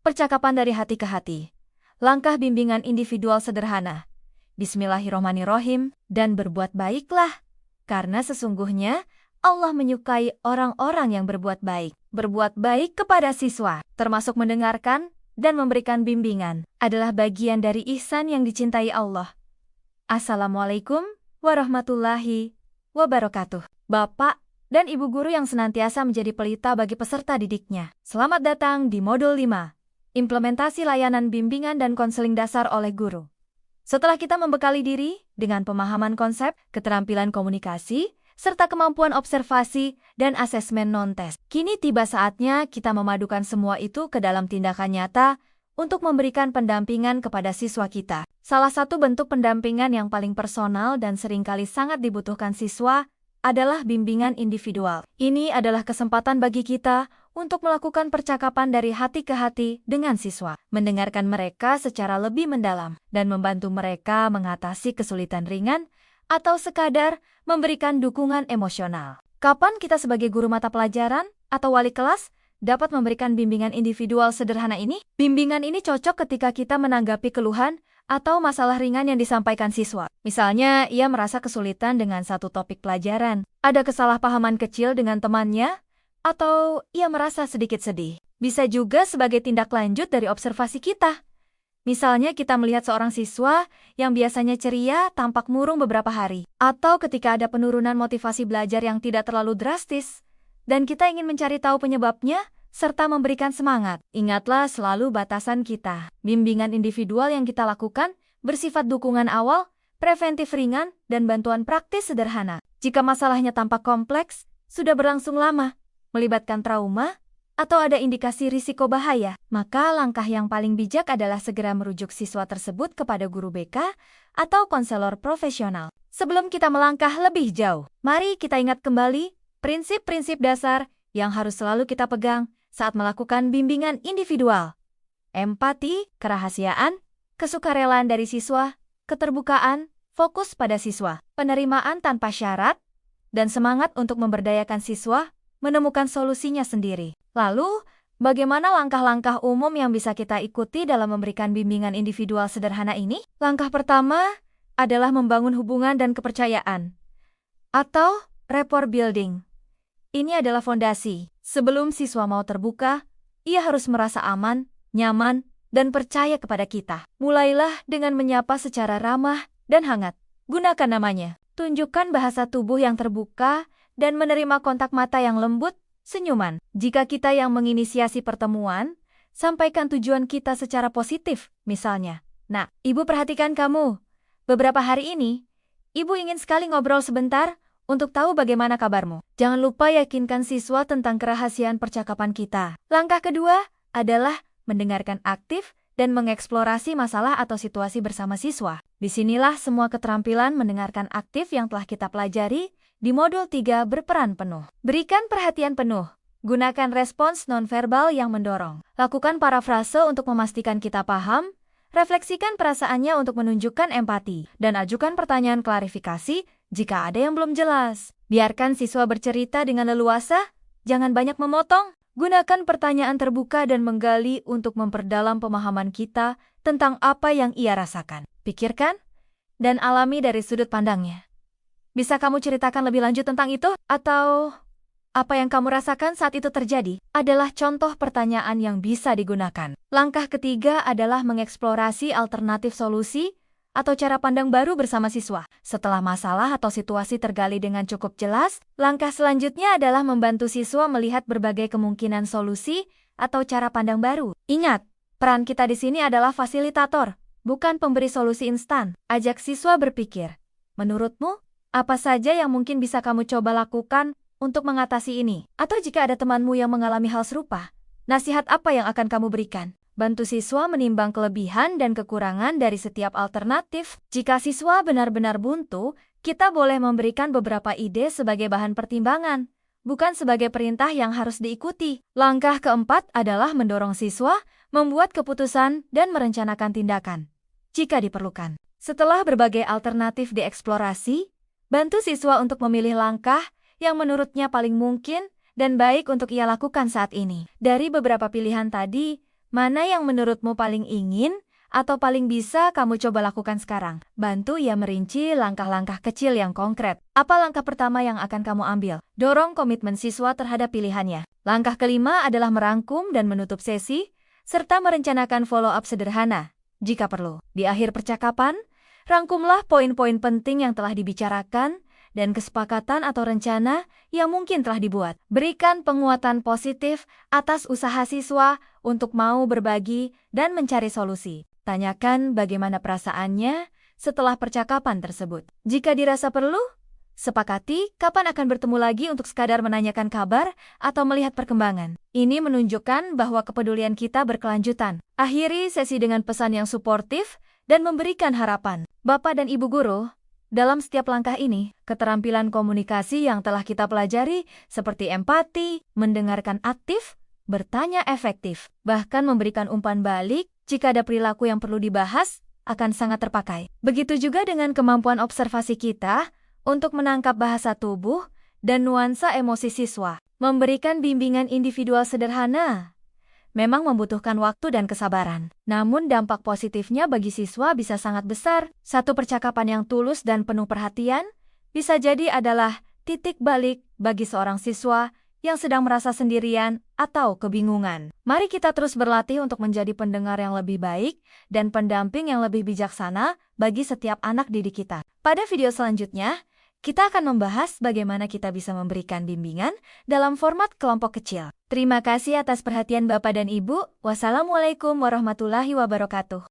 Percakapan dari hati ke hati. Langkah bimbingan individual sederhana. Bismillahirrohmanirrohim, dan berbuat baiklah. Karena sesungguhnya Allah menyukai orang-orang yang berbuat baik. Berbuat baik kepada siswa, termasuk mendengarkan dan memberikan bimbingan, adalah bagian dari ihsan yang dicintai Allah. Assalamualaikum warahmatullahi wabarakatuh. Bapak dan Ibu guru yang senantiasa menjadi pelita bagi peserta didiknya. Selamat datang di Modul 5. Implementasi layanan bimbingan dan konseling dasar oleh guru. Setelah kita membekali diri dengan pemahaman konsep, keterampilan komunikasi, serta kemampuan observasi dan asesmen non-tes, kini tiba saatnya kita memadukan semua itu ke dalam tindakan nyata untuk memberikan pendampingan kepada siswa kita. Salah satu bentuk pendampingan yang paling personal dan seringkali sangat dibutuhkan siswa adalah bimbingan individual. Ini adalah kesempatan bagi kita untuk melakukan percakapan dari hati ke hati dengan siswa, mendengarkan mereka secara lebih mendalam, dan membantu mereka mengatasi kesulitan ringan atau sekadar memberikan dukungan emosional. Kapan kita sebagai guru mata pelajaran atau wali kelas dapat memberikan bimbingan individual sederhana ini? Bimbingan ini cocok ketika kita menanggapi keluhan atau masalah ringan yang disampaikan siswa. Misalnya, ia merasa kesulitan dengan satu topik pelajaran, ada kesalahpahaman kecil dengan temannya, atau ia merasa sedikit sedih. Bisa juga sebagai tindak lanjut dari observasi kita. Misalnya kita melihat seorang siswa yang biasanya ceria tampak murung beberapa hari. Atau ketika ada penurunan motivasi belajar yang tidak terlalu drastis, dan kita ingin mencari tahu penyebabnya, serta memberikan semangat. Ingatlah selalu batasan kita. Bimbingan individual yang kita lakukan bersifat dukungan awal, preventif ringan, dan bantuan praktis sederhana. Jika masalahnya tampak kompleks, sudah berlangsung lama, melibatkan trauma, atau ada indikasi risiko bahaya, maka langkah yang paling bijak adalah segera merujuk siswa tersebut kepada guru BK atau konselor profesional. Sebelum kita melangkah lebih jauh, mari kita ingat kembali prinsip-prinsip dasar yang harus selalu kita pegang saat melakukan bimbingan individual. Empati, kerahasiaan, kesukarelaan dari siswa, keterbukaan, fokus pada siswa, penerimaan tanpa syarat, dan semangat untuk memberdayakan siswa menemukan solusinya sendiri. Lalu, bagaimana langkah-langkah umum yang bisa kita ikuti dalam memberikan bimbingan individual sederhana ini? Langkah pertama adalah membangun hubungan dan kepercayaan, atau rapport building. Ini adalah fondasi. Sebelum siswa mau terbuka, ia harus merasa aman, nyaman, dan percaya kepada kita. Mulailah dengan menyapa secara ramah dan hangat. Gunakan namanya. Tunjukkan bahasa tubuh yang terbuka dan menerima kontak mata yang lembut, senyuman. Jika kita yang menginisiasi pertemuan, sampaikan tujuan kita secara positif, misalnya. Nah, Ibu perhatikan kamu. Beberapa hari ini, Ibu ingin sekali ngobrol sebentar untuk tahu bagaimana kabarmu. Jangan lupa yakinkan siswa tentang kerahasiaan percakapan kita. Langkah kedua adalah mendengarkan aktif dan mengeksplorasi masalah atau situasi bersama siswa. Disinilah semua keterampilan mendengarkan aktif yang telah kita pelajari di Modul 3 berperan penuh. Berikan perhatian penuh. Gunakan respons nonverbal yang mendorong. Lakukan parafrase untuk memastikan kita paham. Refleksikan perasaannya untuk menunjukkan empati. Dan ajukan pertanyaan klarifikasi jika ada yang belum jelas. Biarkan siswa bercerita dengan leluasa. Jangan banyak memotong. Gunakan pertanyaan terbuka dan menggali untuk memperdalam pemahaman kita tentang apa yang ia rasakan. Pikirkan dan alami dari sudut pandangnya. Bisa kamu ceritakan lebih lanjut tentang itu? Atau apa yang kamu rasakan saat itu terjadi? Adalah contoh pertanyaan yang bisa digunakan. Langkah ketiga adalah mengeksplorasi alternatif solusi atau cara pandang baru bersama siswa. Setelah masalah atau situasi tergali dengan cukup jelas, langkah selanjutnya adalah membantu siswa melihat berbagai kemungkinan solusi atau cara pandang baru. Ingat, peran kita di sini adalah fasilitator, bukan pemberi solusi instan. Ajak siswa berpikir. Menurutmu, apa saja yang mungkin bisa kamu coba lakukan untuk mengatasi ini? Atau jika ada temanmu yang mengalami hal serupa, nasihat apa yang akan kamu berikan? Bantu siswa menimbang kelebihan dan kekurangan dari setiap alternatif. Jika siswa benar-benar buntu, kita boleh memberikan beberapa ide sebagai bahan pertimbangan, bukan sebagai perintah yang harus diikuti. Langkah keempat adalah mendorong siswa membuat keputusan dan merencanakan tindakan, jika diperlukan. Setelah berbagai alternatif dieksplorasi, bantu siswa untuk memilih langkah yang menurutnya paling mungkin dan baik untuk ia lakukan saat ini. Dari beberapa pilihan tadi, Mana yang menurutmu paling ingin atau paling bisa kamu coba lakukan sekarang? Bantu ia merinci langkah-langkah kecil yang konkret. Apa langkah pertama yang akan kamu ambil? Dorong komitmen siswa terhadap pilihannya. Langkah kelima adalah merangkum dan menutup sesi, serta merencanakan follow-up sederhana, jika perlu. Di akhir percakapan, rangkumlah poin-poin penting yang telah dibicarakan dan kesepakatan atau rencana yang mungkin telah dibuat. Berikan penguatan positif atas usaha siswa untuk mau berbagi dan mencari solusi. Tanyakan bagaimana perasaannya setelah percakapan tersebut. Jika dirasa perlu, sepakati kapan akan bertemu lagi untuk sekadar menanyakan kabar atau melihat perkembangan. Ini menunjukkan bahwa kepedulian kita berkelanjutan. Akhiri sesi dengan pesan yang suportif dan memberikan harapan. Bapak dan Ibu guru, dalam setiap langkah ini, keterampilan komunikasi yang telah kita pelajari seperti empati, mendengarkan aktif, bertanya efektif, bahkan memberikan umpan balik jika ada perilaku yang perlu dibahas, akan sangat terpakai. Begitu juga dengan kemampuan observasi kita untuk menangkap bahasa tubuh dan nuansa emosi siswa. Memberikan bimbingan individual sederhana memang membutuhkan waktu dan kesabaran. Namun dampak positifnya bagi siswa bisa sangat besar. Satu percakapan yang tulus dan penuh perhatian bisa jadi adalah titik balik bagi seorang siswa yang sedang merasa sendirian atau kebingungan. Mari kita terus berlatih untuk menjadi pendengar yang lebih baik dan pendamping yang lebih bijaksana bagi setiap anak didik kita. Pada video selanjutnya, kita akan membahas bagaimana kita bisa memberikan bimbingan dalam format kelompok kecil. Terima kasih atas perhatian Bapak dan Ibu. Wassalamualaikum warahmatullahi wabarakatuh.